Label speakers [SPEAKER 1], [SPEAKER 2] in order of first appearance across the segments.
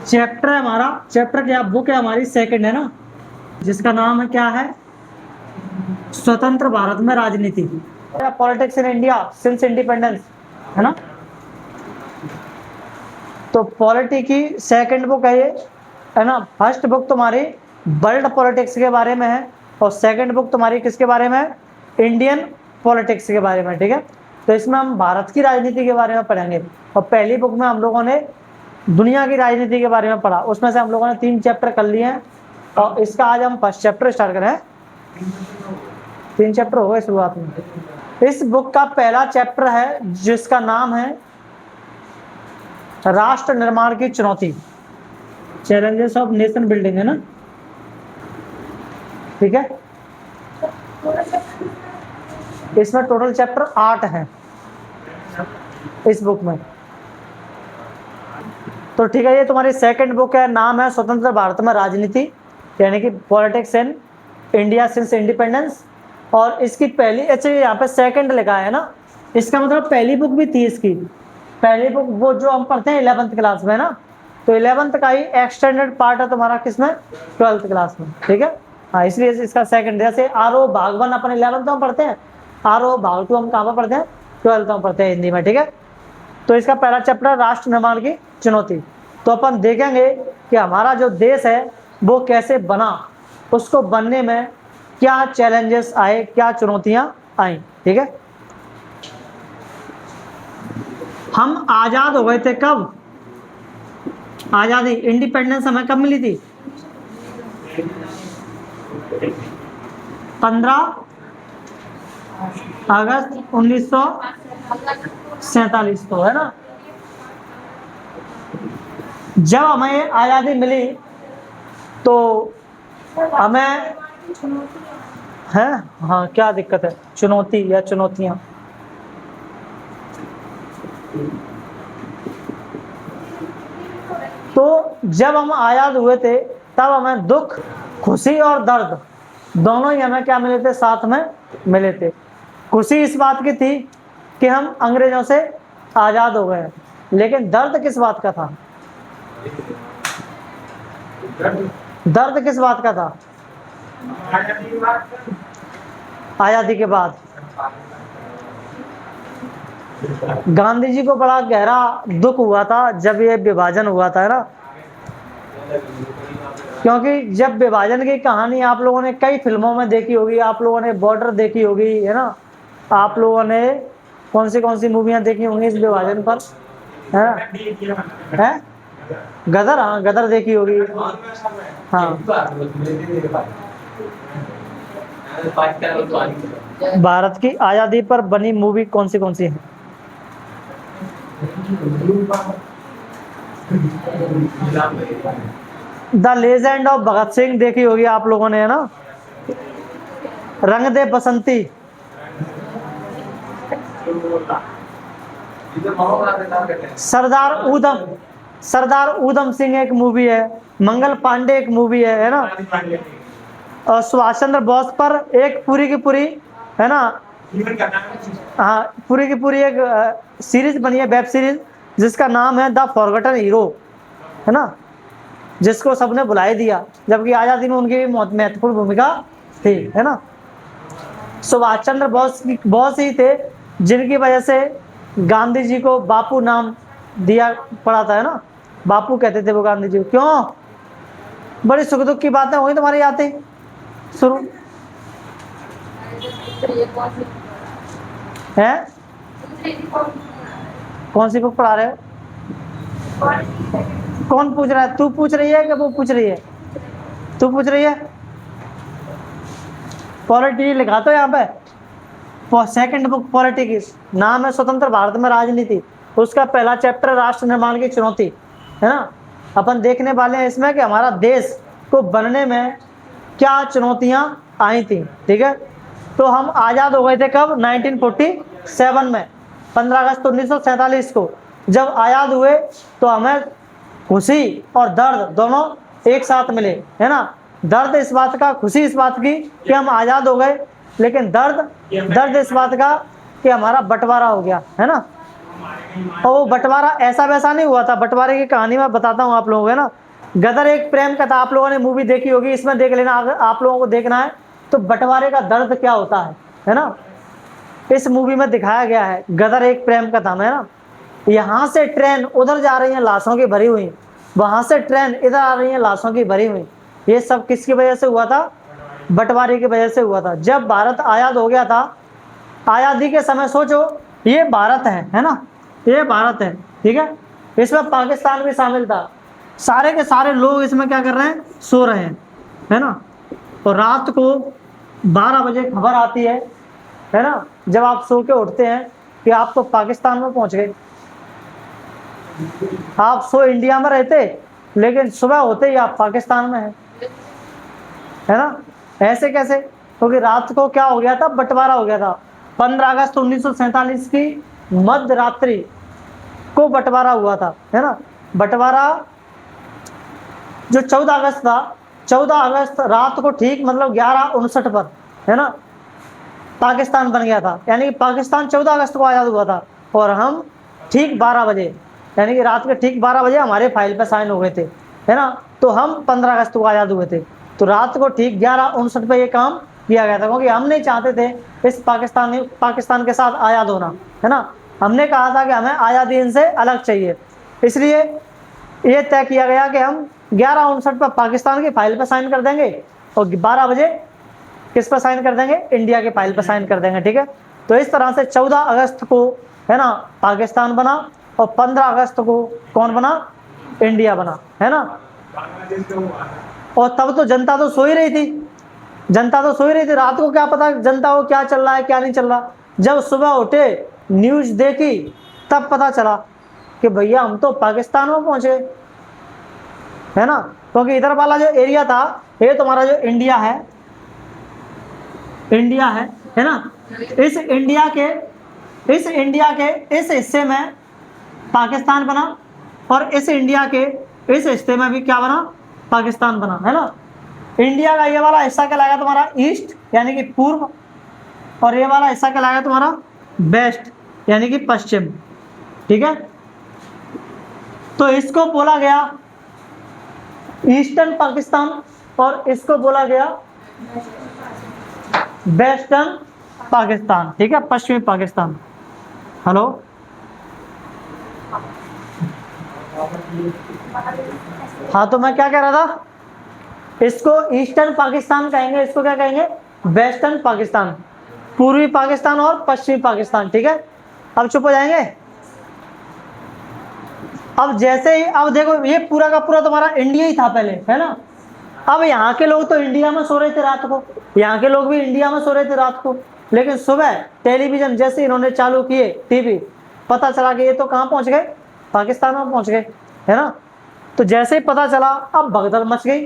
[SPEAKER 1] Chapter है हमारा, chapter क्या, बुक है हमारी सेकंड है ना, जिसका नाम है क्या है, स्वतंत्र भारत में राजनीति, politics in India since independence, है ना। तो पॉलिटी की सेकंड बुक है ये, है ना। फर्स्ट बुक तुम्हारी वर्ल्ड पॉलिटिक्स के बारे में है और सेकंड बुक तुम्हारी किसके बारे में है, इंडियन पॉलिटिक्स के बारे में, ठीक है। तो इसमें हम भारत की राजनीति के बारे में पढ़ेंगे और पहली बुक में हम लोगों ने दुनिया की राजनीति के बारे में पढ़ा, उसमें से हम लोगों ने 3 चैप्टर कर लिए हैं और इसका आज हम फर्स्ट चैप्टर स्टार्ट करें। 3 चैप्टर हो गए शुरुआत में। इस बुक का पहला चैप्टर है जिसका नाम है राष्ट्र निर्माण की चुनौती, चैलेंजेस ऑफ नेशन बिल्डिंग, है ना, ठीक है। इसमें टोटल चैप्टर 8 हैं इस बुक में। तो ठीक है, ये तुम्हारी सेकंड बुक है, नाम है स्वतंत्र भारत में राजनीति, यानी कि politics in India since independence. और इसकी पहली, अच्छा यहाँ पे सेकंड लिखा है ना, इसका मतलब पहली बुक भी थी इसकी। पहली बुक वो जो हम पढ़ते हैं 11th क्लास में ना, तो 11th का ही एक्सटेंडेड पार्ट है तुम्हारा किसमें, 12th क्लास में, ठीक है। हाँ, इसलिए इसका सेकंड, जैसे आरोह भाग 1 अपन 11th में पढ़ते हैं, आरोह भाग 2 हम कहाँ पर पढ़ते हैं, 12th में पढ़ते हैं हिंदी में, ठीक है। तो इसका पहला चैप्टर राष्ट्र निर्माण की चुनौती। तो अपन देखेंगे कि हमारा जो देश है वो कैसे बना, उसको बनने में क्या चैलेंजेस आए, क्या चुनौतियां आई, ठीक है। हम आजाद हो गए थे कब, आजादी इंडिपेंडेंस हमें कब मिली थी, 15 अगस्त 1947 को, है ना। जब हमें आजादी मिली तो हमें है, हाँ क्या दिक्कत है, चुनौती या चुनौतियां, तो जब हम आजाद हुए थे तब हमें दुख, खुशी और दर्द दोनों ही हमें क्या मिले थे, साथ में मिले थे। खुशी इस बात की थी कि हम अंग्रेजों से आजाद हो गए, लेकिन दर्द किस बात का था, दर्द किस बात का था, आजादी के बाद गांधी जी को बड़ा गहरा दुख हुआ था जब ये विभाजन हुआ था, है ना। क्योंकि जब विभाजन की कहानी आप लोगों ने कई फिल्मों में देखी होगी, आप लोगों ने बॉर्डर देखी होगी, है ना, आप लोगों ने कौन सी मूवियां देखी होंगी इस विभाजन पर, है गदर, हाँ गदर देखी होगी, हाँ। भारत की आजादी पर बनी मूवी कौन सी है, the legend of Bhagat Singh देखी होगी आप लोगों ने, है ना। रंग दे बसंती, सरदार ऊधम सिंह एक मूवी है, मंगल पांडे एक मूवी है ना, और सुभाष चंद्र बोस पर एक पूरी की पूरी, है ना, हाँ पूरी की पूरी एक सीरीज बनी है, वेब सीरीज, जिसका नाम है द फॉरगॉटन हीरो, है ना, जिसको सबने भुला दिया, जबकि आजादी में उनकी भी बहुत महत्वपूर्ण भूमिका थी, है ना। सुभाष चंद्र बोस ही थे जिनकी वजह से गांधी जी को बापू नाम दिया पड़ा था, है ना, बापू कहते थे वो गांधी जी। क्यों, बड़ी सुख दुख की बातें हुई तुम्हारे याद शुरू है, कौन सी बुक पढ़ा रहे हो, कौन पूछ रहा है, तू पूछ रही है कि वो पूछ रही है, तू पूछ रही है। पॉलिटी लिखा तो यहाँ पे, सेकंड बुक पॉलिटिक्स, नाम है स्वतंत्र भारत में राजनीति, उसका पहला चैप्टर राष्ट्र निर्माण की चुनौती, है ना। अपन देखने वाले हैं इसमें कि हमारा देश को बनने में क्या चुनौतियां आई थी, ठीक है। तो हम आजाद हो गए थे कब, 1947 में, 15 अगस्त 1947 को जब आजाद हुए तो हमें खुशी और दर्द दोनों एक साथ मिले, है ना। दर्द इस बात का, खुशी इस बात की कि हम आजाद हो गए, लेकिन दर्द इस बात का कि हमारा बंटवारा हो गया, है ना। और वो बंटवारा ऐसा वैसा नहीं हुआ था। बंटवारे की कहानी मैं बताता हूँ आप लोगों को, है ना। गदर एक प्रेम कथा, आप लोगों ने मूवी देखी होगी, इसमें देख लेना अगर आप लोगों को देखना है तो बंटवारे का दर्द क्या होता है ना। इस मूवी में दिखाया गया है गदर एक प्रेम कथा में, है ना। यहाँ से ट्रेन उधर जा रही है लाशों की भरी हुई, वहां से ट्रेन इधर आ रही है लाशों की भरी हुई। ये सब किसकी वजह से हुआ था? बंटवारे की वजह से हुआ था। जब भारत आजाद हो गया था, आजादी के समय सोचो, ये भारत है ना, ये भारत है, ठीक है। इसमें पाकिस्तान भी शामिल था। सारे के सारे लोग इसमें क्या कर रहे हैं? सो रहे हैं, है ना। तो रात को 12 बजे खबर आती है ना, जब आप सो के उठते हैं कि आप तो पाकिस्तान में पहुंच गए। आप सो इंडिया में रहते, लेकिन सुबह होते ही आप पाकिस्तान में है ना। ऐसे कैसे? क्योंकि रात को क्या हो गया था? बंटवारा हो गया था। 15 अगस्त 1947 की मध्य रात्रि को बंटवारा हुआ था, है ना। बंटवारा जो 14 अगस्त था, 14 अगस्त रात को ठीक मतलब 11:59 पर, है ना, पाकिस्तान बन गया था। यानी कि पाकिस्तान 14 अगस्त को आज़ाद हुआ था और हम ठीक 12 बजे, यानी कि रात के ठीक 12 बजे हमारे फाइल पर साइन हो गए थे, है ना। तो हम 15 अगस्त को आज़ाद हुए थे। तो रात को ठीक 11:59 पे ये काम किया गया था, क्योंकि हम नहीं चाहते थे इस पाकिस्तान के साथ आज़ाद होना, है ना। हमने कहा था कि हमें आज़ादी इनसे अलग चाहिए, इसलिए ये तय किया गया कि हम 11:59 पर पाकिस्तान की फाइल पर साइन कर देंगे और 12 बजे किस पर साइन कर देंगे? इंडिया के फाइल पर साइन कर देंगे, ठीक है। तो इस तरह से 14 अगस्त को, है ना, पाकिस्तान बना और 15 अगस्त को कौन बना? इंडिया बना, है ना। और तब तो जनता तो सो ही रही थी, जनता तो सो ही रही थी। रात को क्या पता जनता को क्या चल रहा है क्या नहीं चल रहा। जब सुबह उठे, न्यूज देखी, तब पता चला कि भैया हम तो पाकिस्तान में पहुंचे, है ना। क्योंकि इधर वाला जो एरिया था, ये तुम्हारा जो इंडिया है ना, इस इंडिया के इस हिस्से में पाकिस्तान बना और इस इंडिया के इस हिस्से में भी क्या बना? पाकिस्तान बना, है ना। इंडिया का ये वाला हिस्सा कहलाएगा तुम्हारा ईस्ट, यानी कि पूर्व, और ये वाला हिस्सा कहलाएगा तुम्हारा वेस्ट, यानी कि पश्चिम, ठीक है। तो इसको बोला गया ईस्टर्न पाकिस्तान और इसको बोला गया वेस्टर्न पाकिस्तान, ठीक है, पश्चिमी पाकिस्तान। हेलो, हाँ, तो मैं क्या कह रहा था? इसको ईस्टर्न पाकिस्तान कहेंगे, इसको क्या कहेंगे? वेस्टर्न पाकिस्तान, पूर्वी पाकिस्तान और पश्चिमी पाकिस्तान, ठीक है। अब चुप हो जाएंगे। अब जैसे ही, अब देखो, ये पूरा का पूरा तुम्हारा इंडिया ही था पहले, है ना। अब यहाँ के लोग तो इंडिया में सो रहे थे रात को, यहाँ के लोग भी इंडिया में सो रहे थे रात को, लेकिन सुबह टेलीविजन जैसे इन्होंने चालू किए, टीवी, पता चला कि ये तो कहाँ पहुँच गए? पाकिस्तान में पहुँच गए, है ना। तो जैसे ही पता चला, अब भगदड़ मच गई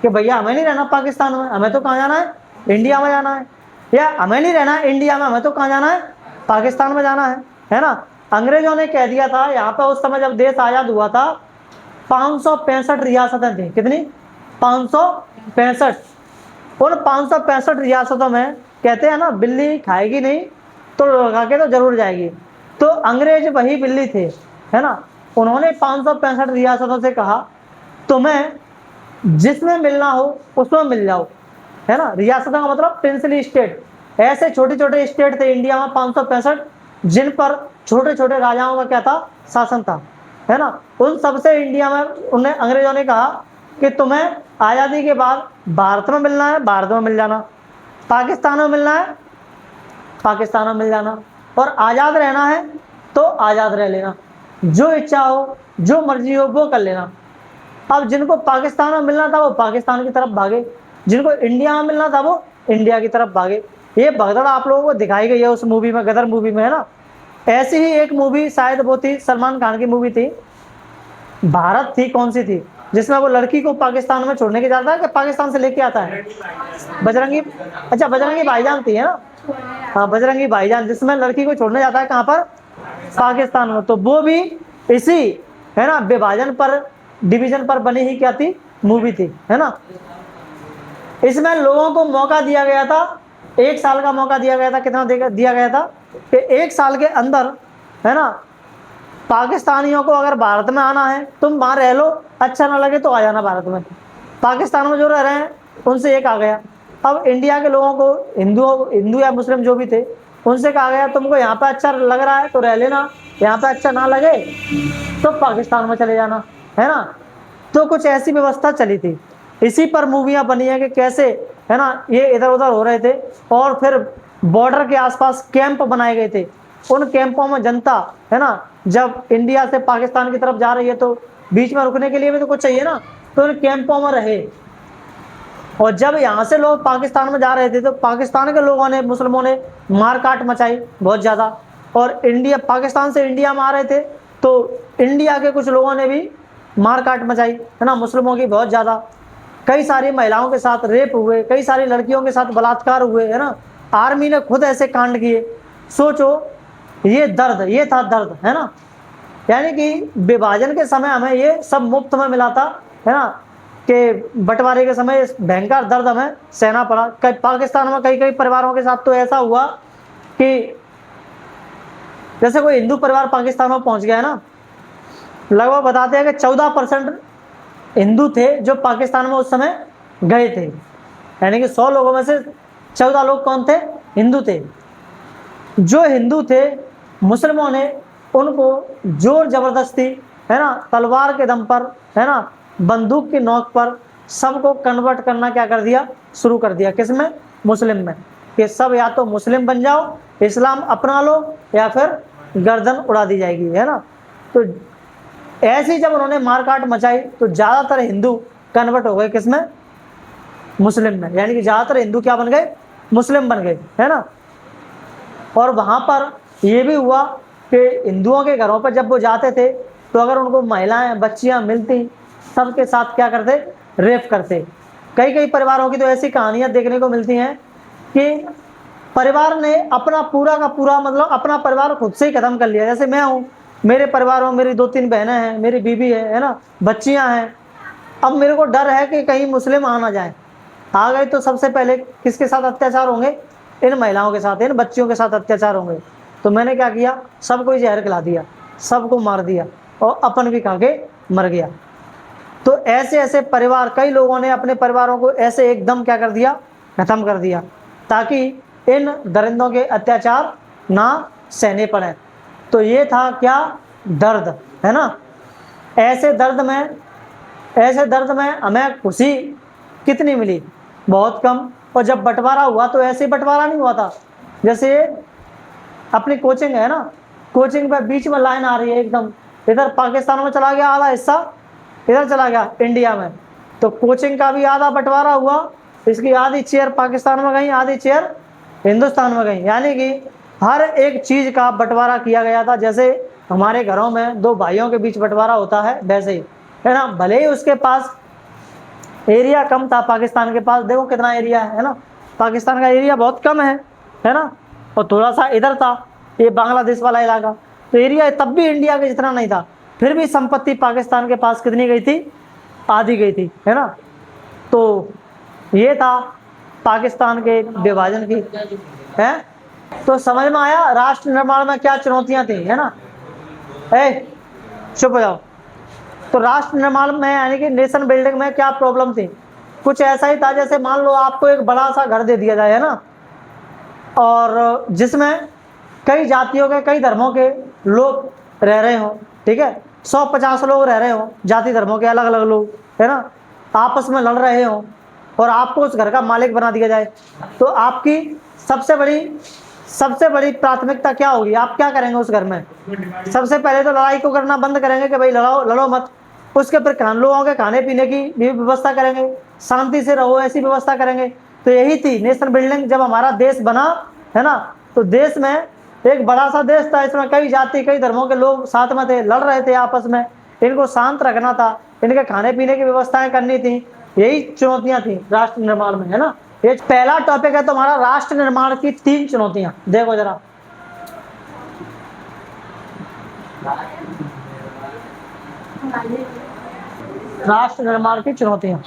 [SPEAKER 1] कि भैया हमें नहीं रहना पाकिस्तान में, हमें तो कहाँ जाना है? इंडिया में जाना है। या हमें नहीं रहना इंडिया में, हमें तो कहाँ जाना है? पाकिस्तान में जाना है ना। अंग्रेजों ने कह दिया था यहाँ पे, उस समय जब देश आज़ाद हुआ था 565 रियासतें थी। कितनी? 565। उन 565 रियासतों में कहते हैं ना, बिल्ली खाएगी नहीं तो लगा के तो जरूर जाएगी। तो अंग्रेज वही बिल्ली थे, है ना। उन्होंने 565 रियासतों से कहा तुम्हें जिसमें मिलना हो उसमें मिल जाओ, है ना। रियासतों का मतलब प्रिंसली स्टेट, ऐसे छोटे छोटे स्टेट थे इंडिया में 565, जिन पर छोटे छोटे राजाओं का क्या था? शासन था, है ना। उन सबसे इंडिया में उन्हें अंग्रेजों ने कहा कि तुम्हें आज़ादी के बाद भारत में मिलना है, भारत में मिल जाना, पाकिस्तान में मिलना है, पाकिस्तान में मिल जाना, और आज़ाद रहना है तो आज़ाद रह लेना, जो इच्छा हो, जो मर्जी हो वो कर लेना। अब जिनको पाकिस्तान में मिलना था वो पाकिस्तान की तरफ भागे, जिनको इंडिया में मिलना था वो इंडिया की तरफ भागे। ये भगदड़ आप लोगों को दिखाई गई है उस मूवी में, गदर मूवी में, है ना। ऐसी ही एक मूवी शायद वो थी, सलमान खान की मूवी थी, भारत थी, कौन सी थी, जिसमें वो लड़की को पाकिस्तान में छोड़ने के जाता है कि पाकिस्तान से लेके आता है? बजरंगी, अच्छा बजरंगी भाईजान थी, है ना। हाँ, बजरंगी भाईजान, जिसमें लड़की को छोड़ने जाता है कहाँ पर? पाकिस्तान में। तो वो भी इसी, है ना, विभाजन पर, डिवीजन पर बनी ही क्या थी? मूवी थी, है ना। इसमें लोगों को मौका दिया गया था, 1 साल का मौका दिया गया था। कितना दिया गया था? कि 1 साल के अंदर, है ना, पाकिस्तानियों को अगर भारत में आना है, तुम वहां रह लो, अच्छा ना लगे तो आ जाना भारत में। पाकिस्तान में जो रह रहे हैं उनसे एक आ गया। अब इंडिया के लोगों को, हिंदू या मुस्लिम जो भी थे, उनसे कहा गया तुमको यहाँ पे अच्छा लग रहा है तो रह लेना, यहाँ पे अच्छा ना लगे तो पाकिस्तान में चले जाना, है ना। तो कुछ ऐसी व्यवस्था चली थी। इसी पर मूवियां बनी है कि कैसे, है ना, ये इधर उधर हो रहे थे। और फिर बॉर्डर के आसपास कैंप बनाए गए थे। उन कैंपों में जनता, है ना, जब इंडिया से पाकिस्तान की तरफ जा रही है तो बीच में रुकने के लिए भी तो कुछ चाहिए ना, तो उन कैंपों में रहे। और जब यहाँ से लोग पाकिस्तान में जा रहे थे तो पाकिस्तान के लोगों ने, मुसलमानों ने मारकाट मचाई बहुत ज़्यादा। और इंडिया, पाकिस्तान से इंडिया में आ रहे थे तो इंडिया के कुछ लोगों ने भी मारकाट मचाई, है ना, मुस्लिमों की बहुत ज़्यादा। कई सारी महिलाओं के साथ रेप हुए, कई सारी लड़कियों के साथ बलात्कार हुए, है ना। आर्मी ने खुद ऐसे कांड किए। सोचो, ये दर्द, ये था दर्द, है ना। यानी कि विभाजन के समय हमें ये सब मुफ्त में मिला था, है ना, कि बंटवारे के समय भयंकर दर्द हमें सहना पड़ा। पाकिस्तान में कई कई परिवारों के साथ तो ऐसा हुआ कि जैसे कोई हिंदू परिवार पाकिस्तान में पहुंच गया है ना, लगभग बताते हैं कि 14% हिंदू थे जो पाकिस्तान में उस समय गए थे। यानी कि 100 लोगों में से 14 लोग कौन थे? हिंदू थे। जो हिंदू थे, मुसलमानों ने उनको जोर जबरदस्ती, है ना, तलवार के दम पर, है ना, बंदूक की नोक पर सबको कन्वर्ट करना क्या कर दिया, शुरू कर दिया। किसमें? मुस्लिम में। कि सब या तो मुस्लिम बन जाओ, इस्लाम अपना लो, या फिर गर्दन उड़ा दी जाएगी, है ना। तो ऐसी जब उन्होंने मारकाट मचाई तो ज्यादातर हिंदू कन्वर्ट हो गए किसमें? मुस्लिम में। यानी कि ज्यादातर हिंदू क्या बन गए? मुस्लिम बन गए, है ना। और वहां पर यह भी हुआ कि हिंदुओं के घरों पर जब वो जाते थे तो अगर उनको महिलाएं, बच्चियां मिलती, सबके साथ क्या करते? रेप करते। कई कई परिवारों की तो ऐसी कहानियां देखने को मिलती हैं कि परिवार ने अपना पूरा का पूरा, मतलब अपना परिवार खुद से ही खत्म कर लिया। जैसे मैं हूँ, मेरे परिवार में मेरी 2-3 बहनें हैं, मेरी बीवी है ना, बच्चियां हैं। अब मेरे को डर है कि कहीं मुस्लिम आ ना जाए। आ गए तो सबसे पहले किसके साथ अत्याचार होंगे? इन महिलाओं के साथ, इन बच्चियों के साथ अत्याचार होंगे। तो मैंने क्या किया, सबको जहर खिला दिया, सबको मार दिया और अपन भी खा के मर गया। तो ऐसे ऐसे परिवार, कई लोगों ने अपने परिवारों को ऐसे एकदम क्या कर दिया, खत्म कर दिया, ताकि इन दरिंदों के अत्याचार ना सहने पड़े। तो ये था क्या? दर्द, है ना। ऐसे दर्द में हमें खुशी कितनी मिली? बहुत कम। और जब बंटवारा हुआ तो ऐसे बंटवारा नहीं हुआ था। जैसे अपनी कोचिंग है ना, कोचिंग पे बीच में लाइन आ रही है एकदम, इधर पाकिस्तान में चला गया आधा हिस्सा, इधर चला गया इंडिया में, तो कोचिंग का भी आधा बंटवारा हुआ। इसकी आधी चेयर पाकिस्तान में गई, आधी चेयर हिंदुस्तान में गई। यानी कि हर एक चीज का बंटवारा किया गया था। जैसे हमारे घरों में 2 भाइयों के बीच बंटवारा होता है, वैसे ही, है ना। भले ही उसके पास एरिया कम था, पाकिस्तान के पास देखो कितना एरिया है ना, पाकिस्तान का एरिया बहुत कम है ना। और थोड़ा सा इधर था, ये बांग्लादेश वाला इलाका, तो एरिया तब भी इंडिया के जितना नहीं था। फिर भी संपत्ति पाकिस्तान के पास कितनी गई थी? आधी गई थी, है ना। तो ये था पाकिस्तान के विभाजन की, है। तो समझ में आया राष्ट्र निर्माण में क्या चुनौतियां थी, है ना। चुप हो जाओ। तो राष्ट्र निर्माण में, यानी कि नेशन बिल्डिंग में क्या प्रॉब्लम थी? कुछ ऐसा ही था, जैसे मान लो आपको एक बड़ा सा घर दे दिया जाए, है ना, और जिसमें कई जातियों के, कई धर्मों के लोग रह रहे हो, ठीक है, 150 लोग रह रहे हो, जाति धर्मों के अलग अलग लोग, है ना, आपस में लड़ रहे हो, और आपको उस घर का मालिक बना दिया जाए, तो आपकी सबसे बड़ी प्राथमिकता क्या होगी? आप क्या करेंगे उस घर में? सबसे पहले तो लड़ाई को करना बंद करेंगे कि भाई लड़ो मत। उसके फिर लोगों के खाने पीने की भी व्यवस्था करेंगे, शांति से रहो ऐसी व्यवस्था करेंगे। तो यही थी नेशन बिल्डिंग। जब हमारा देश बना, है ना, तो देश में एक बड़ा सा देश था, इसमें कई जाति, कई धर्मों के लोग साथ में थे, लड़ रहे थे आपस में, इनको शांत रखना था, इनके खाने पीने की व्यवस्थाएं करनी थी। यही चुनौतियां थी राष्ट्र निर्माण में, है ना। ये पहला टॉपिक है तुम्हारा, राष्ट्र निर्माण की 3 चुनौतियां। देखो जरा, राष्ट्र निर्माण की चुनौतियां।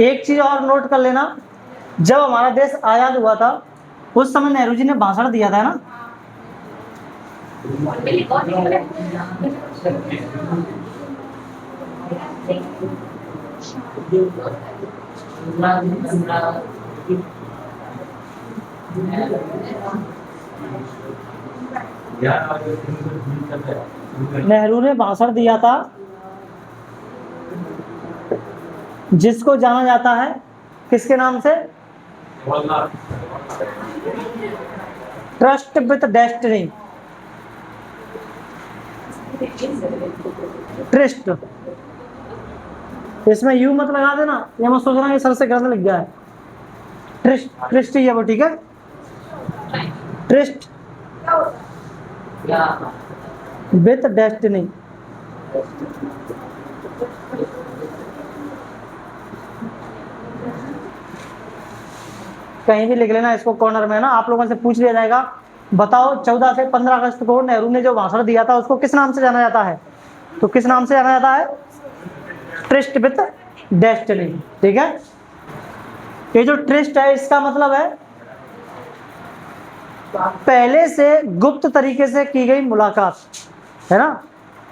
[SPEAKER 1] एक चीज और नोट कर लेना, जब हमारा देश आजाद हुआ था उस समय नेहरू जी ने भाषण दिया था ना, नेहरू ने भाषण दिया था जिसको जाना जाता है किसके नाम से? Trust with destiny, trust. इसमें यू मत लगा देना, ये मत सोचना कि सर से गलत लग गया है। ट्रस्ट, ट्रस्ट ही है वो, ठीक है। Trust with destiny. कहीं भी लिख लेना इसको कॉर्नर में ना, आप लोगों से पूछ लिया जाएगा बताओ 14 से 15 अगस्त को नेहरू ने जो भाषण दिया था उसको किस नाम से जाना जाता है? तो किस नाम से जाना जाता है? ट्रस्ट विथ डेस्टिनी, ठीक है। ये जो ट्रस्ट है इसका मतलब है पहले से गुप्त तरीके से की गई मुलाकात, है ना।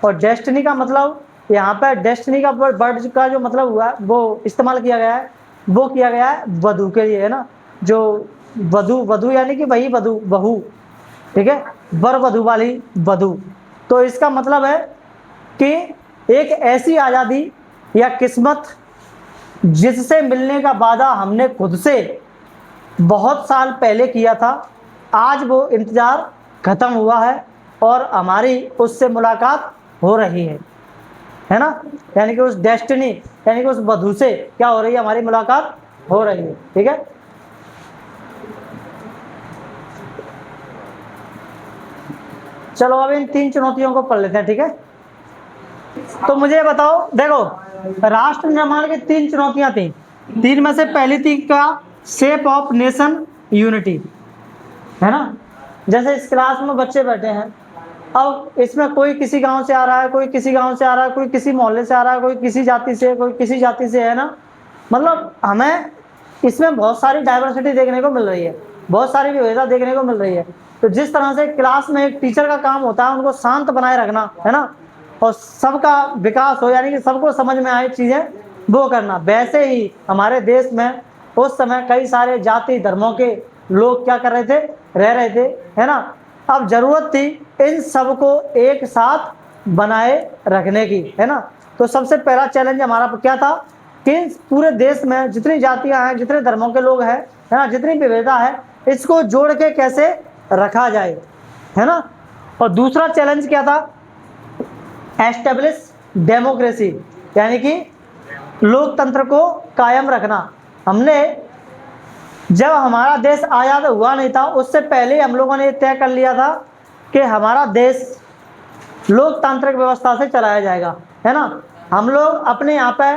[SPEAKER 1] और डेस्टिनी का मतलब यहाँ पे डेस्टिनी का वर्ड का जो मतलब हुआ वो इस्तेमाल किया गया है, वो किया गया है वधू के लिए, है ना। जो वधू, वधू यानी कि वही वधू, बहू, ठीक है, वर वधू वाली वधू। तो इसका मतलब है कि एक ऐसी आज़ादी या किस्मत जिससे मिलने का वादा हमने खुद से बहुत साल पहले किया था, आज वो इंतज़ार खत्म हुआ है और हमारी उससे मुलाकात हो रही है ना। यानी कि उस डेस्टिनी यानी कि उस वधू से क्या हो रही है? हमारी मुलाकात हो रही है, ठीक है। चलो अब इन 3 चुनौतियों को पढ़ लेते हैं, ठीक है। तो मुझे बताओ, देखो राष्ट्र निर्माण की 3 चुनौतियां थी। 3 में से पहली थी क्या? शेप ऑफ नेशन यूनिटी, है ना। जैसे इस क्लास में बच्चे बैठे हैं, अब इसमें कोई किसी गांव से आ रहा है, कोई किसी गांव से आ रहा है, कोई किसी मोहल्ले से आ रहा है, कोई किसी जाति से, कोई किसी जाति से, है ना। मतलब हमें इसमें बहुत सारी डाइवर्सिटी देखने को मिल रही है, बहुत सारी विविधता देखने को मिल रही है। तो जिस तरह से क्लास में एक टीचर का काम होता है उनको शांत बनाए रखना, है ना, और सबका विकास हो, यानी कि सबको समझ में आए चीज़ें वो करना, वैसे ही हमारे देश में उस समय कई सारे जाति धर्मों के लोग क्या कर रहे थे? रह रहे थे, है ना। अब जरूरत थी इन सबको एक साथ बनाए रखने की, है ना। तो सबसे पहला चैलेंज हमारा क्या था कि पूरे देश में जितनी जातियां हैं, जितने धर्मों के लोग हैं, है ना, जितनी विविधता है, इसको जोड़ के कैसे रखा जाए, है ना। और दूसरा चैलेंज क्या था? एस्टेब्लिश डेमोक्रेसी, यानी कि लोकतंत्र को कायम रखना। हमने जब हमारा देश आज़ाद हुआ नहीं था उससे पहले हम लोगों ने तय कर लिया था कि हमारा देश लोकतांत्रिक व्यवस्था से चलाया जाएगा, है ना। हम लोग अपने यहाँ पे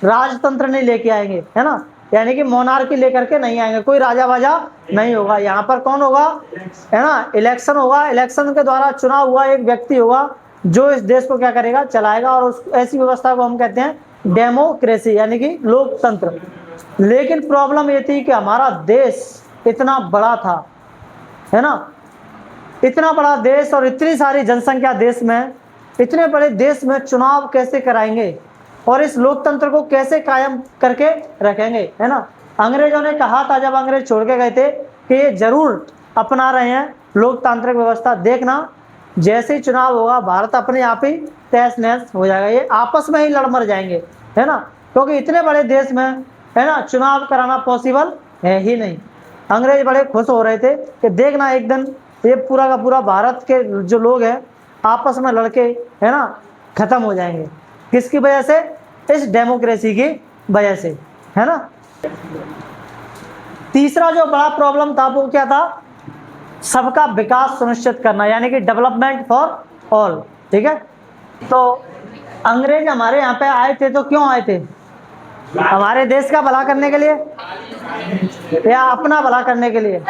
[SPEAKER 1] राजतंत्र नहीं लेके आएंगे, है ना, यानी कि मोनार्की लेकर के नहीं आएंगे, कोई राजा वाजा नहीं होगा। यहाँ पर कौन होगा? है ना, इलेक्शन होगा, इलेक्शन के द्वारा चुना हुआ एक व्यक्ति होगा जो इस देश को क्या करेगा? चलाएगा। और उस ऐसी व्यवस्था को हम कहते हैं डेमोक्रेसी, यानी कि लोकतंत्र। लेकिन प्रॉब्लम ये थी कि हमारा देश इतना बड़ा था, है ना, इतना बड़ा देश और इतनी सारी जनसंख्या देश में, इतने बड़े देश में चुनाव कैसे कराएंगे और इस लोकतंत्र को कैसे कायम करके रखेंगे, है ना। अंग्रेजों ने कहा था जब अंग्रेज छोड़ के गए थे कि ये जरूर अपना रहे हैं लोकतांत्रिक व्यवस्था, देखना जैसे ही चुनाव होगा भारत अपने आप ही तहस नहस हो जाएगा, ये आपस में ही लड़ मर जाएंगे, है ना। क्योंकि इतने बड़े देश में, है ना, चुनाव कराना पॉसिबल है ही नहीं। अंग्रेज बड़े खुश हो रहे थे कि देखना एक दिन ये पूरा का पूरा भारत के जो लोग हैं आपस में लड़के, है ना, खत्म हो जाएंगे। किसकी वजह से? इस डेमोक्रेसी की वजह से, है ना। तीसरा जो बड़ा प्रॉब्लम था वो क्या था? सबका विकास सुनिश्चित करना, यानी कि डेवलपमेंट फॉर ऑल, ठीक है। तो अंग्रेज हमारे यहाँ पे आए थे तो क्यों आए थे? हमारे देश का भला करने के लिए या अपना भला करने के लिए?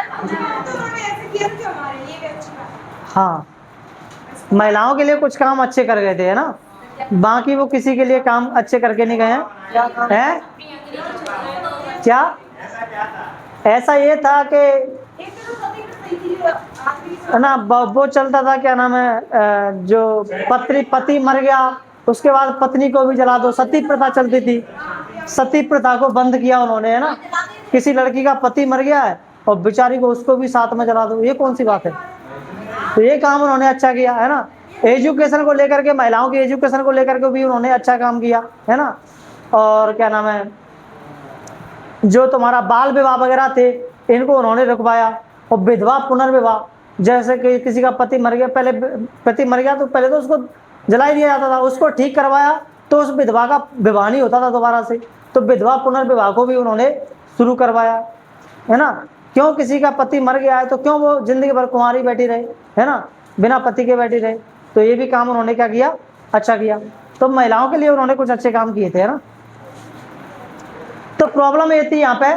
[SPEAKER 1] हाँ, महिलाओं के लिए कुछ काम अच्छे कर गए थे, है ना, बाकी वो किसी के लिए काम अच्छे करके नहीं गए हैं। क्या ऐसा ये था कि है ना, वो चलता था, क्या नाम है, जो पति मर गया उसके बाद पत्नी को भी जला दो, सती प्रथा चलती थी। सती प्रथा को बंद किया उन्होंने, है ना। किसी लड़की का पति मर गया है और बेचारी को उसको भी साथ में जला दो, ये कौन सी बात है। तो ये काम उन्होंने अच्छा किया, है ना। एजुकेशन को लेकर के, महिलाओं की एजुकेशन को लेकर के भी उन्होंने अच्छा काम किया, है ना। और क्या नाम है, जो तुम्हारा बाल विवाह वगैरह थे इनको उन्होंने रुकवाया। और विधवा पुनर्विवाह, जैसे कि किसी का पति मर गया, पहले पति मर गया तो पहले तो उसको जला ही दिया जाता था, उसको ठीक करवाया तो उस विधवा का विवाह नहीं होता था दोबारा से, तो विधवा पुनर्विवाह को भी उन्होंने शुरू करवाया, है ना। क्यों, किसी का पति मर गया है तो क्यों वो जिंदगी भर कुंवारी बैठी रहे, है ना, बिना पति के बैठी रहे। तो ये भी काम उन्होंने क्या किया, अच्छा किया। तो महिलाओं के लिए उन्होंने कुछ अच्छे काम किए थे, है ना। तो प्रॉब्लम ये थी, यहाँ पे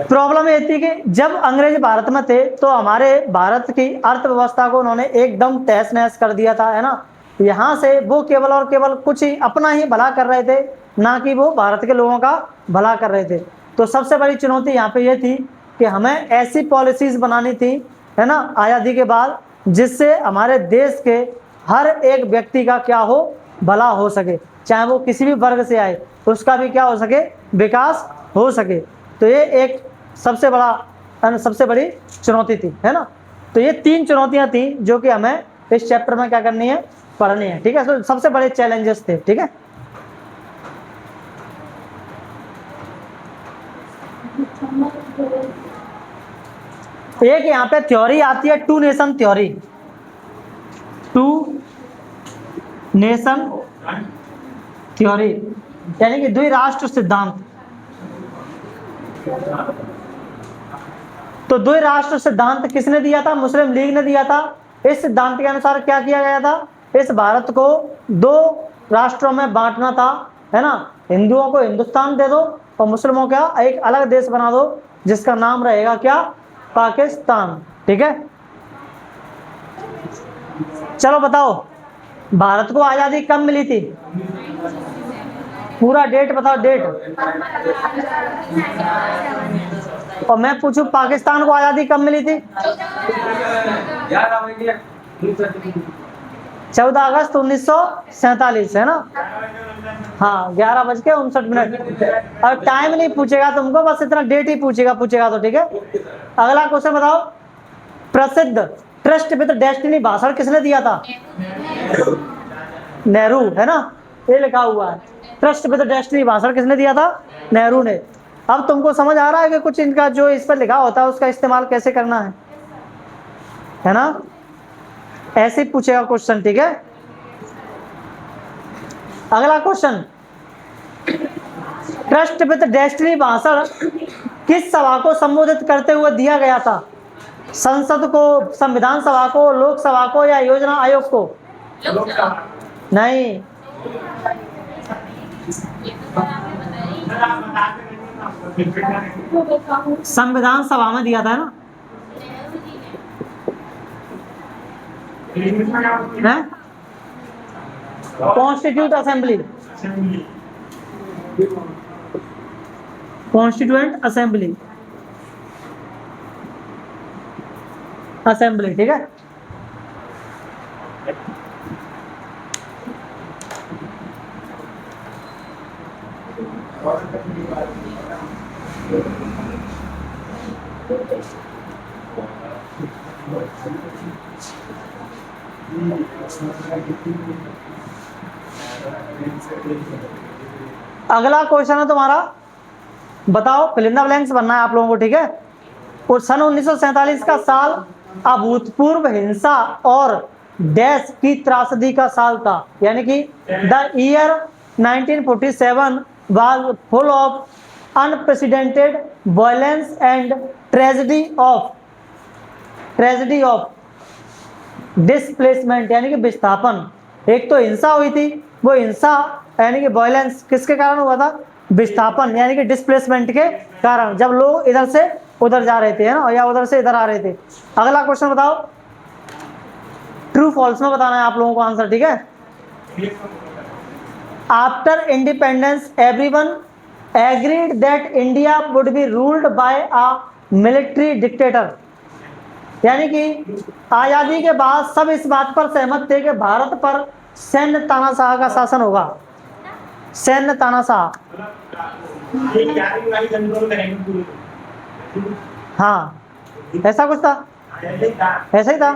[SPEAKER 1] प्रॉब्लम ये थी कि जब अंग्रेज भारत में थे तो हमारे भारत की अर्थव्यवस्था को उन्होंने एकदम तहस नहस कर दिया था, है ना। यहाँ से वो केवल और केवल कुछ ही अपना ही भला कर रहे थे, ना कि वो भारत के लोगों का भला कर रहे थे। तो सबसे बड़ी चुनौती यहाँ पे ये थी कि हमें ऐसी पॉलिसीज बनानी थी, है ना, आज़ादी के बाद, जिससे हमारे देश के हर एक व्यक्ति का क्या हो, भला हो सके, चाहे वो किसी भी वर्ग से आए, उसका भी क्या हो सके, विकास हो सके। तो ये एक सबसे बड़ी चुनौती थी, है ना। तो ये 3 चुनौतियां थी जो कि हमें इस चैप्टर में क्या करनी है, पढ़नी है, ठीक है। तो सबसे बड़े चैलेंजेस थे, ठीक है। एक यहाँ पे थ्योरी आती है, 2 नेशन थ्योरी, 2 नेशन थ्योरी, यानी कि द्विराष्ट्र सिद्धांत। तो द्विराष्ट्र सिद्धांत किसने दिया था, मुस्लिम लीग ने दिया था। इस सिद्धांत के अनुसार क्या किया गया था, इस भारत को 2 राष्ट्रों में बांटना था, है ना। हिंदुओं को हिंदुस्तान दे दो और मुस्लिमों का एक अलग देश बना दो जिसका नाम रहेगा क्या, पाकिस्तान, ठीक है। चलो बताओ, भारत को आजादी कब मिली थी, पूरा डेट बताओ, डेट। और मैं पूछूं पाकिस्तान को आजादी कब मिली थी, 14 अगस्त 1947, है ना। हाँ, 11:59। और टाइम नहीं पूछेगा तुमको, बस इतना डेट ही पूछेगा तो ठीक है। अगला क्वेश्चन बताओ, प्रसिद्ध ट्रस्ट विद डेस्टिनी भाषण किसने दिया था, नेहरू, है ना, ये लिखा हुआ है। ट्रस्ट विद डेस्टिनी भाषण किसने दिया था, नेहरू ने। अब तुमको समझ आ रहा है कि कुछ इनका जो इस पर लिखा होता है उसका इस्तेमाल कैसे करना है ना। ऐसे ही पूछेगा क्वेश्चन, ठीक है। अगला क्वेश्चन, ट्रस्ट विद डेस्टिनी भाषण किस सभा को संबोधित करते हुए दिया गया था, संसद को, संविधान सभा को, लोकसभा को, या योजना आयोग को। नहीं, संविधान सभा में दिया था ना, कॉन्स्टिट्यूट असेंबली, कॉन्स्टिट्यूएंट असेंबली, ठीक है। अगला क्वेश्चन है तुम्हारा, बताओ, फिल इन द ब्लैंक्स बनना है आप लोगों को, ठीक है। और सन 1947 का साल अभूतपूर्व हिंसा और डैश की त्रासदी का साल था, यानी कि the year 1947 was full of unprecedented violence and tragedy of displacement, यानी कि विस्थापन। एक तो हिंसा हुई थी, वो हिंसा यानी कि वायलेंस किसके कारण हुआ था, विस्थापन यानी कि डिस्प्लेसमेंट के कारण, जब लोग इधर से उधर जा रहे थे, है ना, या उधर से इधर आ रहे थे। अगला क्वेश्चन बताओ, ट्रू फॉल्स में बताना है आप लोगों को आंसर, ठीक है। After independence everyone agreed that India would be ruled by a military dictator. यानी कि आजादी के बाद सब इस बात पर सहमत थे कि भारत पर सैन्य तानाशाह का शासन होगा, सैन्य तानाशाह। हाँ, ऐसा कुछ था, ऐसा ही था।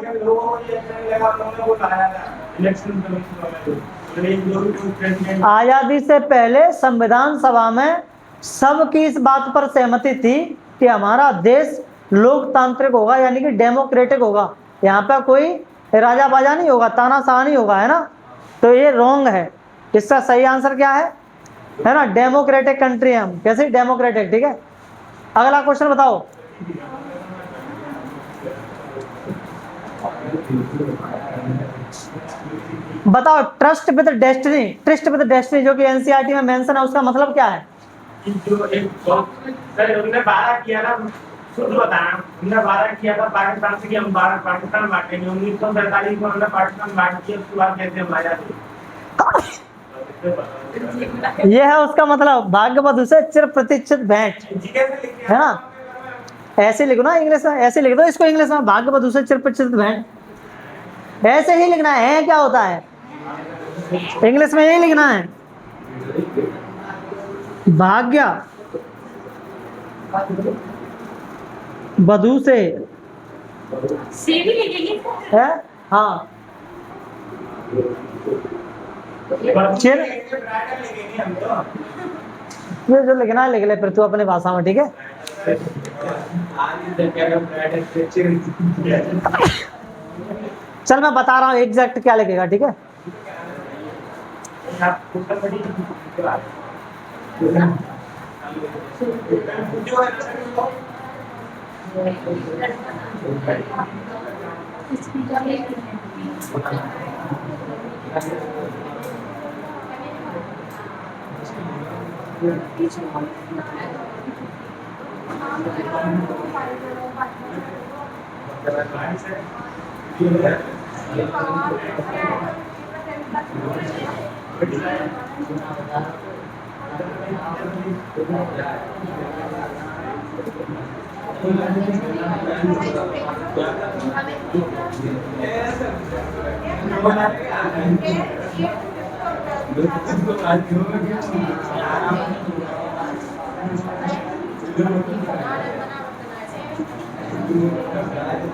[SPEAKER 1] आजादी से पहले संविधान सभा में सबकी इस बात पर सहमति थी कि हमारा देश लोकतांत्रिक होगा, यानी कि डेमोक्रेटिक होगा, यहाँ पे कोई राजा बाजा नहीं होगा, तानाशाह नहीं होगा, है ना। तो ये रॉन्ग है, इसका सही आंसर क्या है ना, डेमोक्रेटिक कंट्री है हम। कैसे डेमोक्रेटिक, ठीक है। अगला क्वेश्चन बताओ। बताओ trust with destiny, trust with destiny जो कि एनसीईआरटी में मेंशन है, उसका मतलब क्या है?
[SPEAKER 2] जो एक सर हमने 12 किया ना, शुद्ध बताना, हमने 12 किया था पाकिस्तान से कि हम 12 पाकिस्तान बांटेंगे। 1947 में हमने पाकिस्तान बांट दिया, उसके बाद कैसे हम आजादी।
[SPEAKER 1] ये है उसका मतलब, भाग्य बधू से चिर प्रतीक्षित भेंट, है ना। ऐसे लिखो ना इंग्लिश में, ऐसे लिख दो इसको इंग्लिश में, भाग्य बधू से चिर प्रतीक्षित भेंट। ऐसे ही लिखना है, क्या होता है इंग्लिश में, यही लिखना है। भाग्य बधू से
[SPEAKER 3] भी लिखेंगे
[SPEAKER 1] है, हाँ, चिर, ये जो लिखना है लिख ले फिर तू अपने भाषा में, ठीक है। चल मैं बता रहा हूँ एग्जैक्ट क्या लिखेगा, ठीक है।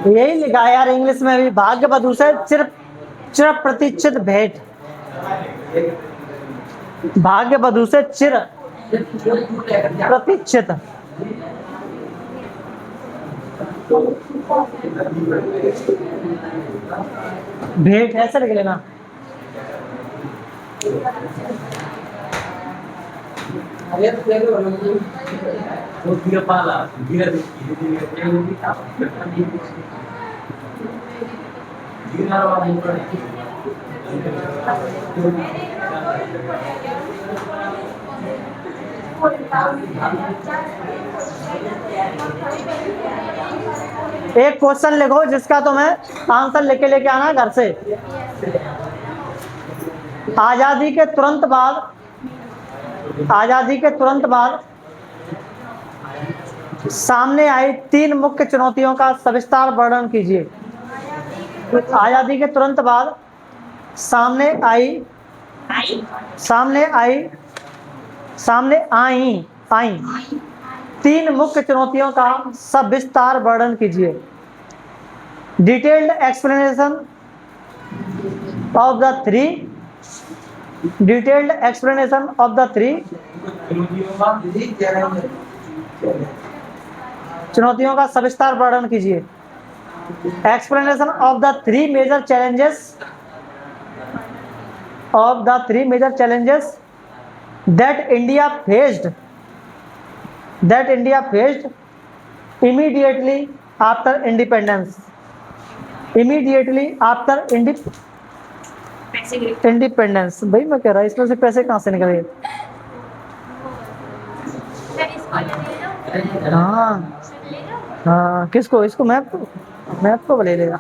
[SPEAKER 1] यही लिखा है यार इंग्लिश में भी, भाग्य बधू से चिर चिर प्रतीक्षित भेंट, भाग्य बधू से चिर प्रतीक्षित भेंट, ऐसे लिख लेना। एक क्वेश्चन लिखो जिसका तुम्हें आंसर लेके लेके आना घर से। आजादी के तुरंत बाद, आजादी के तुरंत बाद सामने आई 3 मुख्य चुनौतियों का सविस्तार वर्णन कीजिए। आजादी के तुरंत बाद सामने आई 3 मुख्य चुनौतियों का सविस्तार वर्णन कीजिए। Detailed explanation of the 3, detailed explanation of the 3 चुनौतियों का सविस्तार वर्णन कीजिए। Explanation of the 3 major challenges, of the 3 major challenges that India faced immediately after independence, immediately after independence। भाई मैं कह रहा इसमें से पैसे कहाँ से निकले? हाँ किसको, इसको मैप को ले लेगा।